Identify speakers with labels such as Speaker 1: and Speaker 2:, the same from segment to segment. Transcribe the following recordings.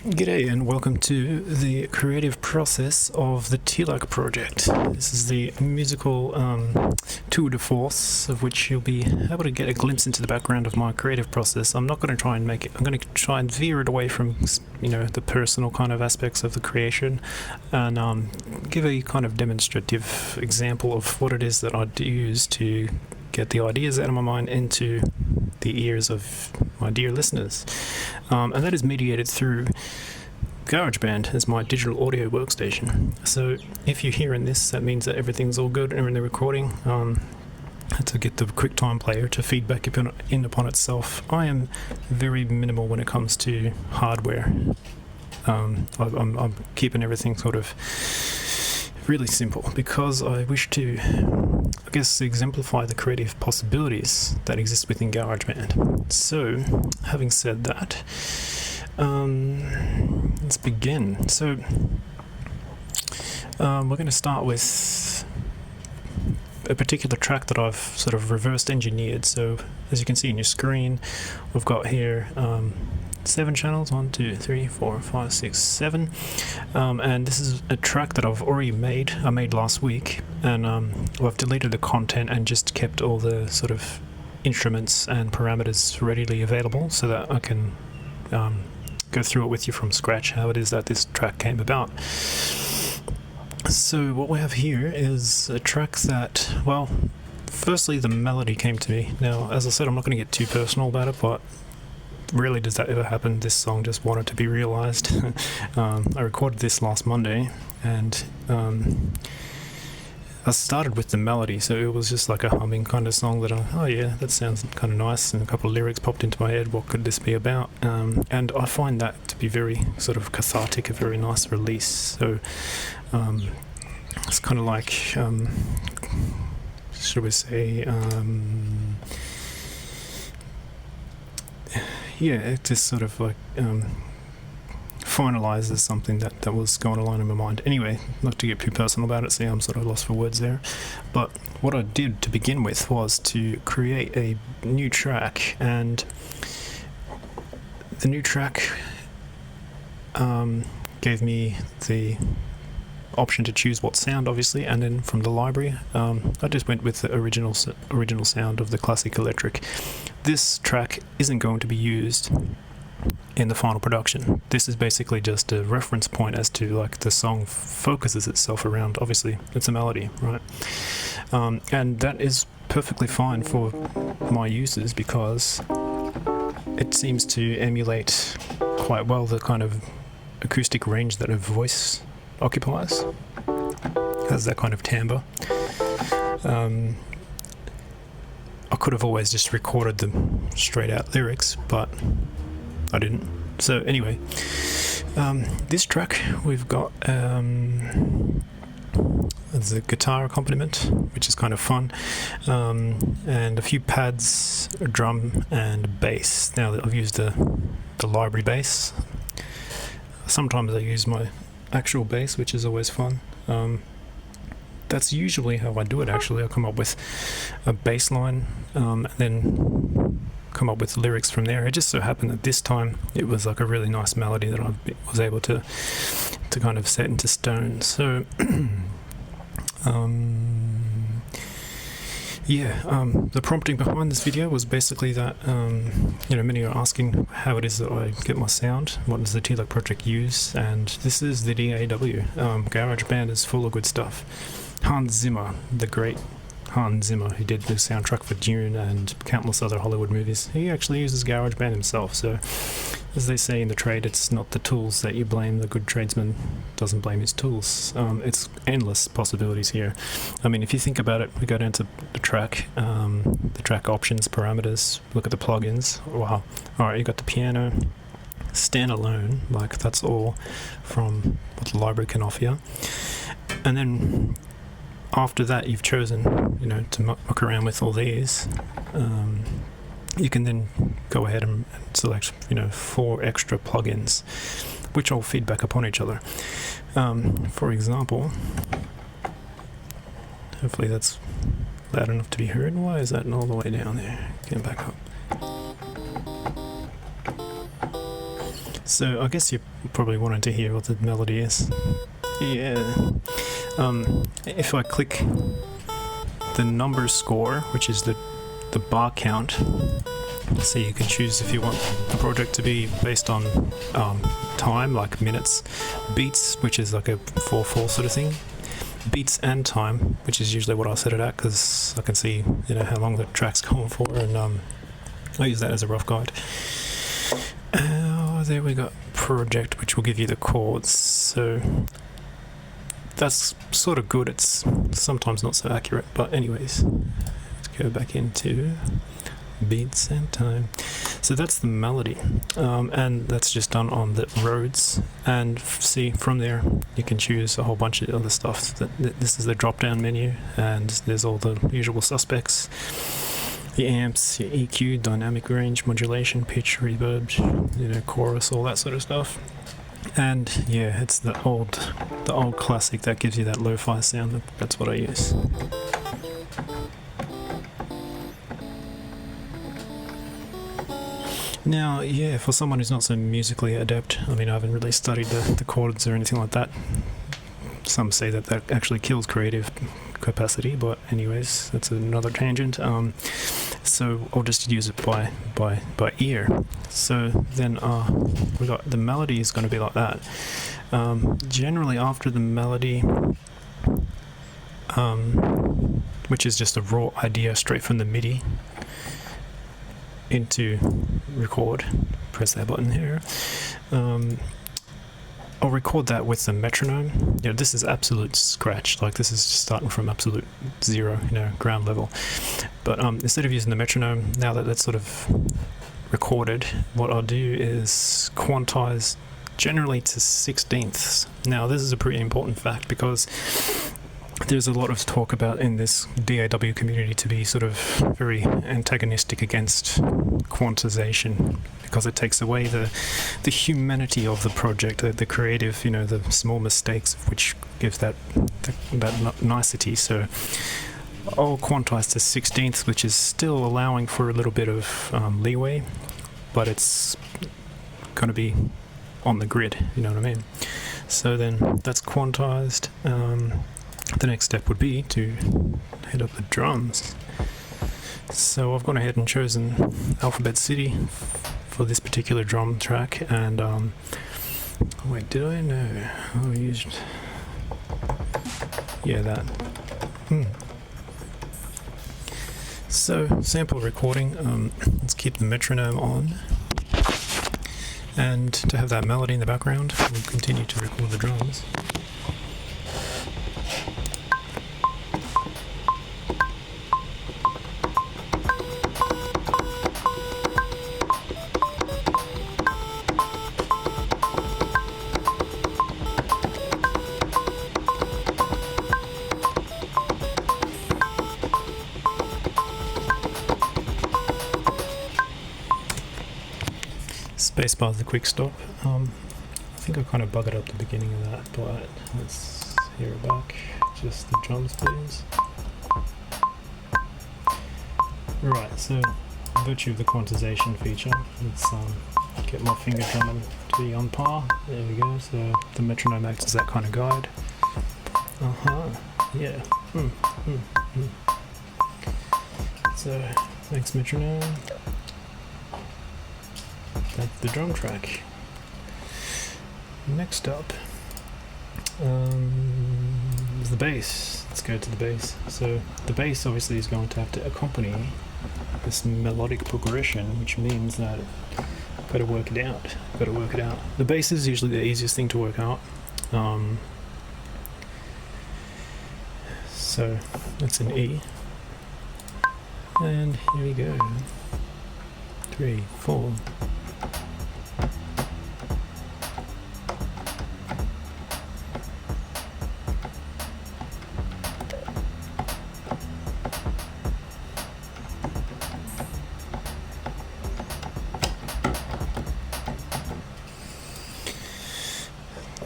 Speaker 1: G'day and welcome to the creative process of the Tilak project. This is the musical tour de force of which you'll be able to get a glimpse into the background of my creative process. I'm not going to try and make it, I'm going to try and veer it away from, the personal kind of aspects of the creation and give a kind of demonstrative example of what it is that I'd use to get the ideas out of my mind into the ears of my dear listeners. And that is mediated through GarageBand as my digital audio workstation. So if you're hearing this, that means that everything's all good in the recording. To get the QuickTime player to feedback in upon itself. I am very minimal when it comes to hardware. I'm keeping everything sort of really simple because I wish to, exemplify the creative possibilities that exist within GarageBand. So, having said that, let's begin. So, we're going to start with a particular track that I've sort of reversed engineered. So, as you can see in your screen, we've got here 7 channels, 1, 2, 3, 4, 5, 6, 7, and this is a track that I've already made. I made last week, and I've deleted the content and just kept all the sort of instruments and parameters readily available so that I can go through it with you from scratch, how it is that this track came about. So what we have here is a track that, well, firstly the melody came to me. Now, as I said, I'm not going to get too personal about it, but rarely does that ever happen. This song just wanted to be realized. I recorded this last Monday, and I started with the melody, so it was just like a humming kind of song that that sounds kind of nice, and a couple of lyrics popped into my head. What could this be about? And I find that to be very sort of cathartic, a very nice release. So it's kind of like, should we say, it just sort of like finalizes something that was going along in my mind. Anyway, not to get too personal about it, see, I'm sort of lost for words there. But what I did to begin with was to create a new track, and the new track gave me the option to choose what sound, obviously, and then from the library I just went with the original sound of the classic electric. This track isn't going to be used in the final production. This is basically just a reference point as to like the song focuses itself around, obviously it's a melody, right? And that is perfectly fine for my uses because it seems to emulate quite well the kind of acoustic range that a voice occupies. Has that kind of timbre. I could have always just recorded the straight out lyrics, but I didn't. So anyway, this track we've got the guitar accompaniment, which is kind of fun, and a few pads, a drum and a bass. Now I've used the library bass. Sometimes I use my actual bass, which is always fun. That's usually how I do it, actually. I come up with a bass line and then come up with lyrics from there. It just so happened that this time it was like a really nice melody that I was able to kind of set into stone. So the prompting behind this video was basically that many are asking how it is that I get my sound, what does the Tilak project use, and this is the DAW. GarageBand is full of good stuff. Hans Zimmer, the great Hans Zimmer, who did the soundtrack for Dune and countless other Hollywood movies, he actually uses GarageBand himself. So, as they say in the trade, it's not the tools that you blame. The good tradesman doesn't blame his tools. It's endless possibilities here. I mean, if you think about it, we go down to the track options, parameters, look at the plugins. Wow. Alright, you got the piano, standalone, like that's all from what the library can offer you. And then after that, you've chosen, to muck around with all these. You can then go ahead and select, 4 extra plugins, which all feed back upon each other. For example, hopefully that's loud enough to be heard. Why is that all the way down there? Get back up. So I guess you're probably wanting to hear what the melody is. Yeah. If I click the number score, which is the bar count, so you can choose if you want the project to be based on time, like minutes, beats, which is like a 4/4 sort of thing, beats and time, which is usually what I set it at because I can see how long the track's going for, and I use that as a rough guide. There we got project, which will give you the chords, so that's sort of good. It's sometimes not so accurate, but anyways, let's go back into beats and time. So that's the melody, and that's just done on the roads, and see from there you can choose a whole bunch of other stuff. This is the drop down menu, and there's all the usual suspects: the amps, your EQ, dynamic range, modulation, pitch, reverb, chorus, all that sort of stuff. And yeah, it's the old classic that gives you that lo-fi sound. That's what I use. Now, yeah, for someone who's not so musically adept, I mean, I haven't really studied the chords or anything like that. Some say that actually kills creative capacity, but anyways, that's another tangent. So I'll just use it by ear. So then we got the melody is going to be like that. Generally after the melody, which is just a raw idea straight from the MIDI into record, press that button here. I'll record that with the metronome. This is absolute scratch, like this is just starting from absolute zero, ground level. But instead of using the metronome, now that that's sort of recorded, what I'll do is quantize generally to 16ths. Now this is a pretty important fact because there's a lot of talk about in this DAW community to be sort of very antagonistic against quantization because it takes away the humanity of the project, the creative, the small mistakes of which gives that nicety. So I'll quantize to 16ths, which is still allowing for a little bit of leeway, but it's going to be on the grid, you know what I mean? So then that's quantized. The next step would be to hit up the drums. So I've gone ahead and chosen Alphabet City for this particular drum track, and wait, did I? No, I used, that. So sample recording, let's keep the metronome on, and to have that melody in the background, we'll continue to record the drums. Spacebar is the quick stop. I think I kind of buggered up the beginning of that, but let's hear it back. Just the drums, please. Right, so virtue of the quantization feature, let's get my finger drumming to be on par. There we go. So the metronome acts as that kind of guide. Yeah. So thanks, metronome. That's the drum track. Next up is the bass. Let's go to the bass. So the bass obviously is going to have to accompany this melodic progression, which means that I've got to work it out. The bass is usually the easiest thing to work out. So that's an E. And here we go. 3, 4.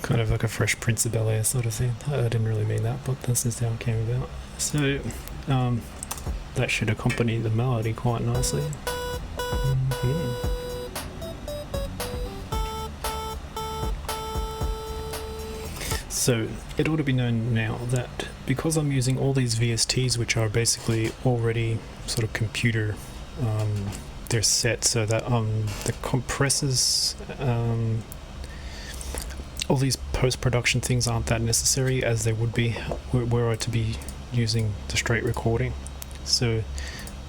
Speaker 1: Kind of like a Fresh Prince of Bel-Air sort of thing. I didn't really mean that, but this is how it came about. So that should accompany the melody quite nicely. So it ought to be known now that because I'm using all these VSTs, which are basically already sort of computer, they're set so that the compressors, all these post-production things aren't that necessary as they would be were I to be using the straight recording. So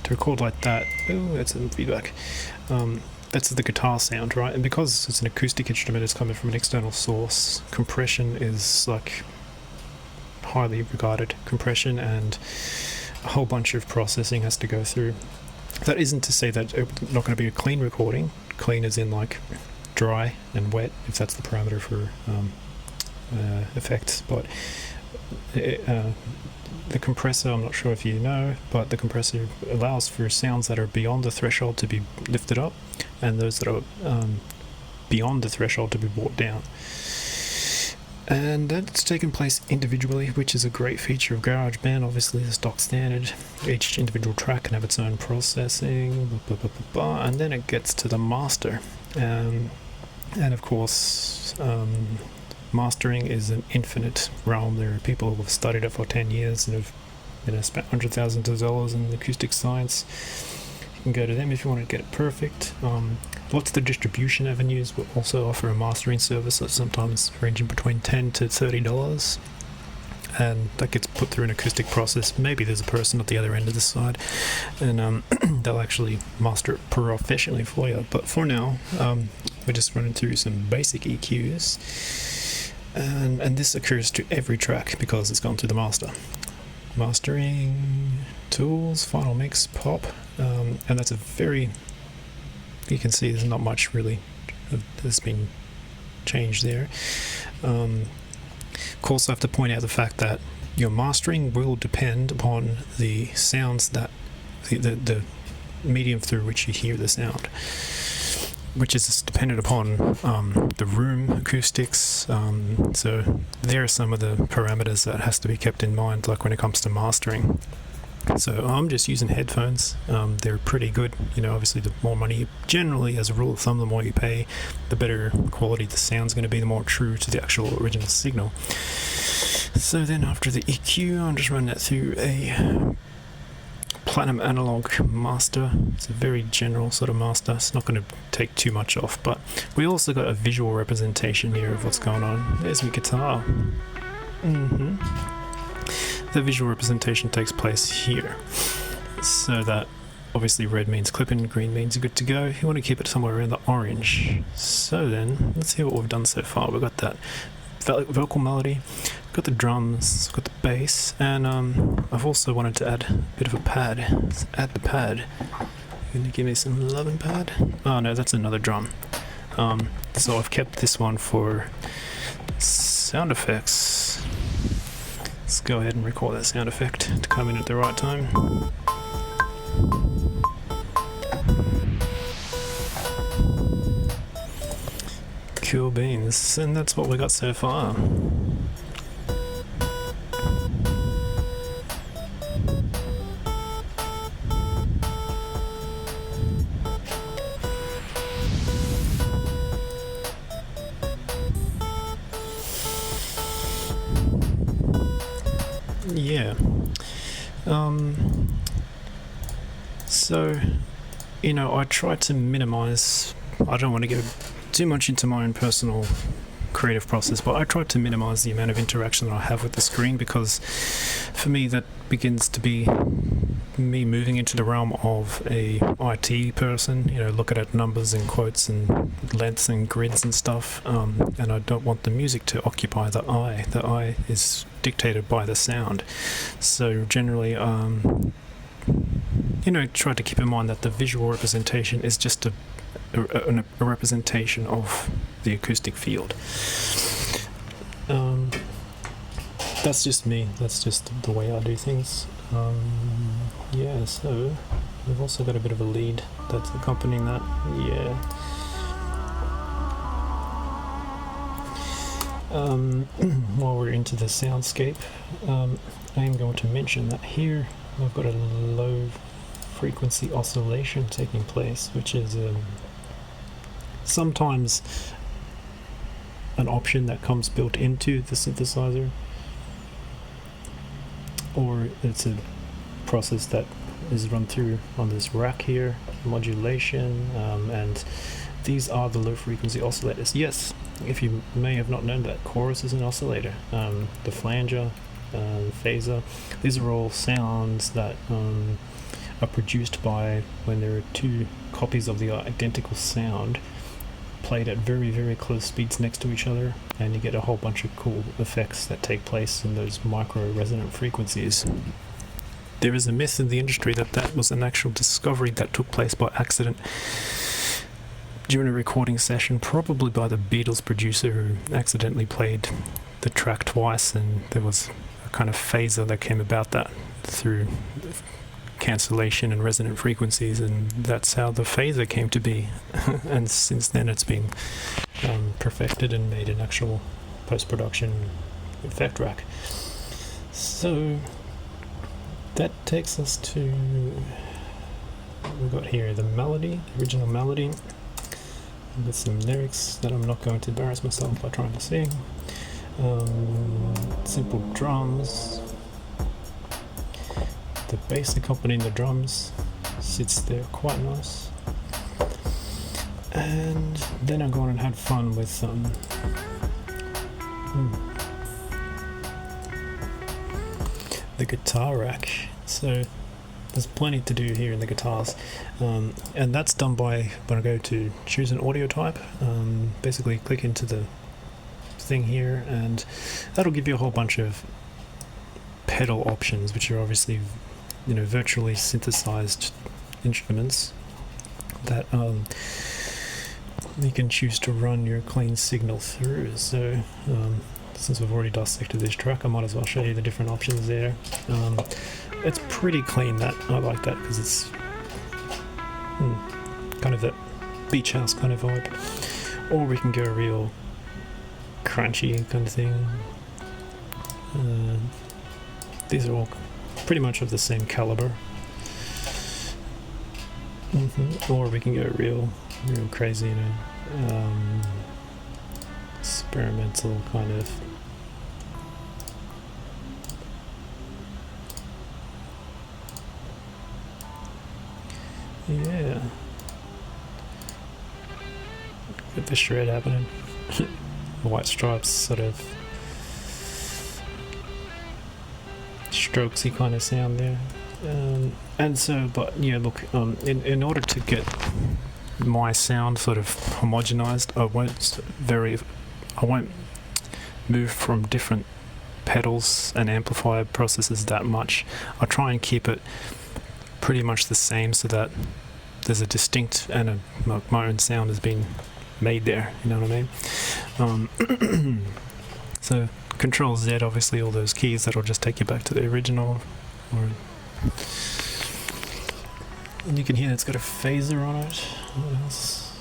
Speaker 1: to record like that, oh, that's some feedback. That's the guitar sound, right? And because it's an acoustic instrument, it's coming from an external source. Compression is like highly regarded. Compression and a whole bunch of processing has to go through. That isn't to say that it's not going to be a clean recording. Clean as in like dry and wet, if that's the parameter for effects. But the compressor, I'm not sure if you know, but the compressor allows for sounds that are beyond the threshold to be lifted up, and those that are beyond the threshold to be brought down. And that's taken place individually, which is a great feature of GarageBand. Obviously, the stock standard. Each individual track can have its own processing, and then it gets to the master. And of course, mastering is an infinite realm. There are people who have studied it for 10 years and have spent hundreds of thousands of dollars in acoustic science. You can go to them if you want to get it perfect. Lots of the distribution avenues will also offer a mastering service that's sometimes ranging between $10 to $30. And that gets put through an acoustic process. Maybe there's a person at the other end of the side, and they'll actually master it professionally for you. But for now, we're just running through some basic EQs, and this occurs to every track because it's gone through the master. Mastering, tools, final mix, pop, and that's a very, you can see there's not much really that's been changed there. Of course, I have to point out the fact that your mastering will depend upon the sounds that the medium through which you hear the sound, which is dependent upon the room acoustics. So there are some of the parameters that has to be kept in mind, like when it comes to mastering. So I'm just using headphones. They're pretty good. Obviously the more money, generally as a rule of thumb, the more you pay, the better quality the sound's going to be, the more true to the actual original signal. So then after the EQ, I'm just running that through a platinum analog master. It's a very general sort of master. It's not going to take too much off, but we also got a visual representation here of what's going on. There's my guitar. The visual representation takes place here, so that obviously red means clipping, green means good to go. You want to keep it somewhere around the orange. So then let's see what we've done so far. We've got that vocal melody, got the drums, got the bass, and I've also wanted to add a bit of a pad. Let's add the pad. You're gonna give me some loving pad? Oh no, that's another drum. So I've kept this one for sound effects. Let's go ahead and record that sound effect to come in at the right time. Cool beans, and that's what we got so far. Yeah. So, I try to minimize, I don't want to go too much into my own personal creative process, but I try to minimize the amount of interaction that I have with the screen, because for me that begins to be me moving into the realm of a IT person, looking at numbers and quotes and lengths and grids and stuff, and I don't want the music to occupy the eye. The eye is dictated by the sound. So generally, try to keep in mind that the visual representation is just a representation of the acoustic field. That's just me. That's just the way I do things. Yeah, so we've also got a bit of a lead that's accompanying that. Yeah. While we're into the soundscape, I am going to mention that here I've got a low frequency oscillation taking place, which is sometimes an option that comes built into the synthesizer, or it's a process that is run through on this rack here, modulation, and these are the low frequency oscillators. Yes, if you may have not known that, chorus is an oscillator. The flanger, phaser, these are all sounds that are produced by when there are two copies of the identical sound played at very, very close speeds next to each other, and you get a whole bunch of cool effects that take place in those micro resonant frequencies. There is a myth in the industry that that was an actual discovery that took place by accident during a recording session, probably by the Beatles producer who accidentally played the track twice, and there was a kind of phaser that came about that through cancellation and resonant frequencies, and that's how the phaser came to be. And since then it's been perfected and made an actual post-production effect rack. So that takes us to, we've got here the melody, the original melody, with some lyrics that I'm not going to embarrass myself by trying to sing. Simple drums. The bass accompanying the drums sits there quite nice. And then I gone and had fun with the guitar rack. So there's plenty to do here in the guitars, and that's done by when I go to choose an audio type. Basically click into the thing here, and that'll give you a whole bunch of pedal options, which are obviously, you know, virtually synthesized instruments that you can choose to run your clean signal through. So since we've already dissected this track, I might as well show you the different options there. It's pretty clean. That I like that because it's kind of that beach house kind of vibe. Or we can go real crunchy kind of thing. These are all pretty much of the same caliber. Or we can go real crazy, you know, experimental kind of. Yeah, got the shred happening. The white stripes, sort of strokesy kind of sound there. And so, but yeah, look, in order to get my sound sort of homogenized, I won't move from different pedals and amplifier processes that much. I try and keep it pretty much the same so that there's a distinct and my own sound has been made there, you know what I mean? So Control Z, obviously all those keys, that'll just take you back to the original. And you can hear it's got a phaser on it. What else?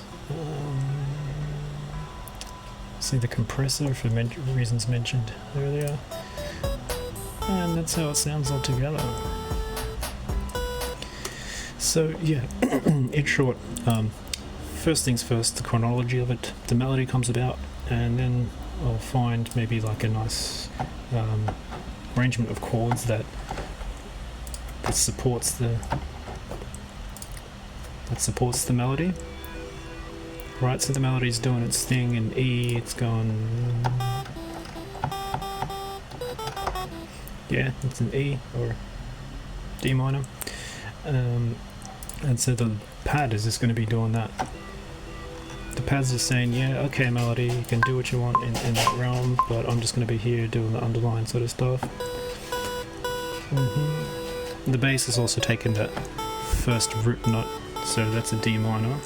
Speaker 1: See the compressor for reasons mentioned earlier. And that's how it sounds all together. So yeah, in short, first things first, the chronology of it. The melody comes about, and then I'll find maybe like a nice arrangement of chords that supports the melody. Right, so the melody's doing its thing in E. It's going, yeah, it's an E or D minor. And so the pad is just going to be doing that. The pad's just saying, yeah, okay, melody, you can do what you want in that realm, but I'm just going to be here doing the underlying sort of stuff. The bass is also taking that first root note, so that's a D minor.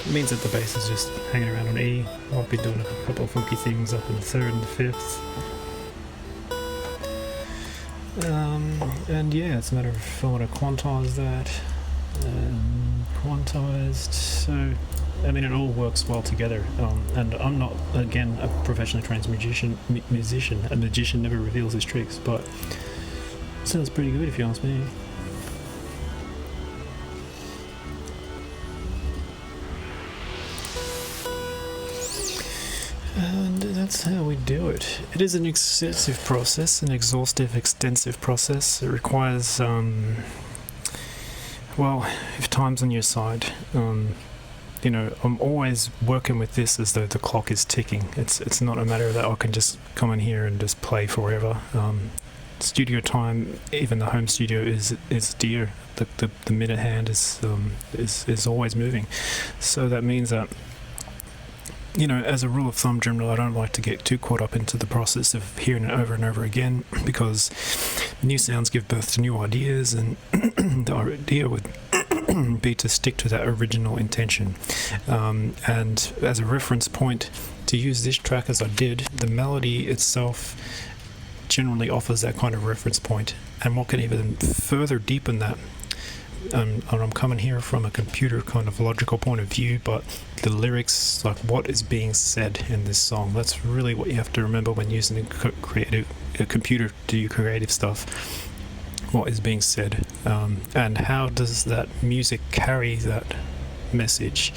Speaker 1: It means that the bass is just hanging around on E. I'll be doing a couple of funky things up in the third and the fifth. And yeah, it's a matter of if I want to quantize that. Quantized, so I mean it all works well together. And I'm not, again, a professionally trained musician. A magician never reveals his tricks, but it sounds pretty good if you ask me. that's how we do it. It is an extensive process, an exhaustive, extensive process. It requires, well, if time's on your side, you know, I'm always working with this as though the clock is ticking. It's not a matter that I can just come in here and just play forever. Studio time, even the home studio, is dear. The minute hand is always moving. So that means that, you know, as a rule of thumb, generally, I don't like to get too caught up into the process of hearing it over and over again, because new sounds give birth to new ideas, and the idea would be to stick to that original intention. And as a reference point, to use this track as I did, the melody itself generally offers that kind of reference point. And what can even further deepen that, and I'm coming here from a computer kind of logical point of view, but the lyrics, like what is being said in this song, that's really what you have to remember when using a computer to do creative stuff. What is being said, and how does that music carry that message?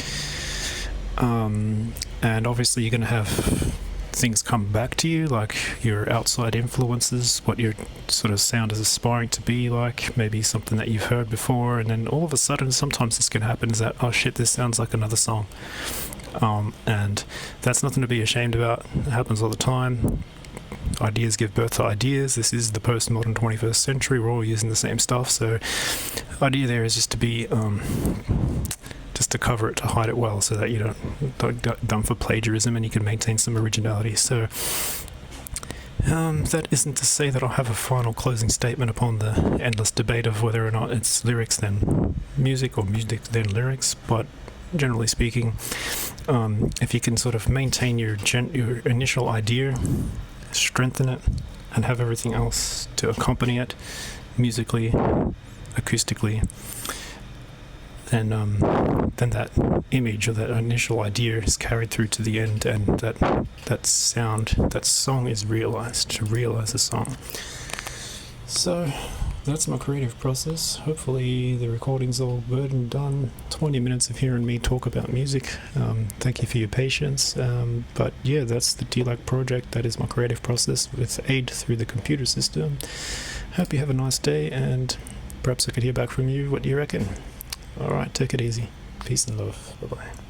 Speaker 1: And obviously you're going to have things come back to you, like your outside influences, what your sort of sound is aspiring to be like, maybe something that you've heard before, and then all of a sudden sometimes this can happen, is that, oh shit, this sounds like another song. And that's nothing to be ashamed about. It happens all the time. Ideas give birth to ideas. This is the postmodern 21st century. We're all using the same stuff, so the idea there is just to be just to cover it, to hide it well, so that you don't get done for plagiarism, and you can maintain some originality. So that isn't to say that I'll have a final closing statement upon the endless debate of whether or not it's lyrics then music or music then lyrics, but generally speaking, if you can sort of maintain your initial idea, strengthen it, and have everything else to accompany it musically, acoustically, then that image or that initial idea is carried through to the end, and that song is realized, to realize the song. So that's my creative process. Hopefully the recording's all good and done. 20 minutes of hearing me talk about music. Thank you for your patience. But yeah, that's the Tilak project. That is my creative process with aid through the computer system. Hope you have a nice day, and perhaps I could hear back from you. What do you reckon? Alright, take it easy. Peace and love. Bye-bye.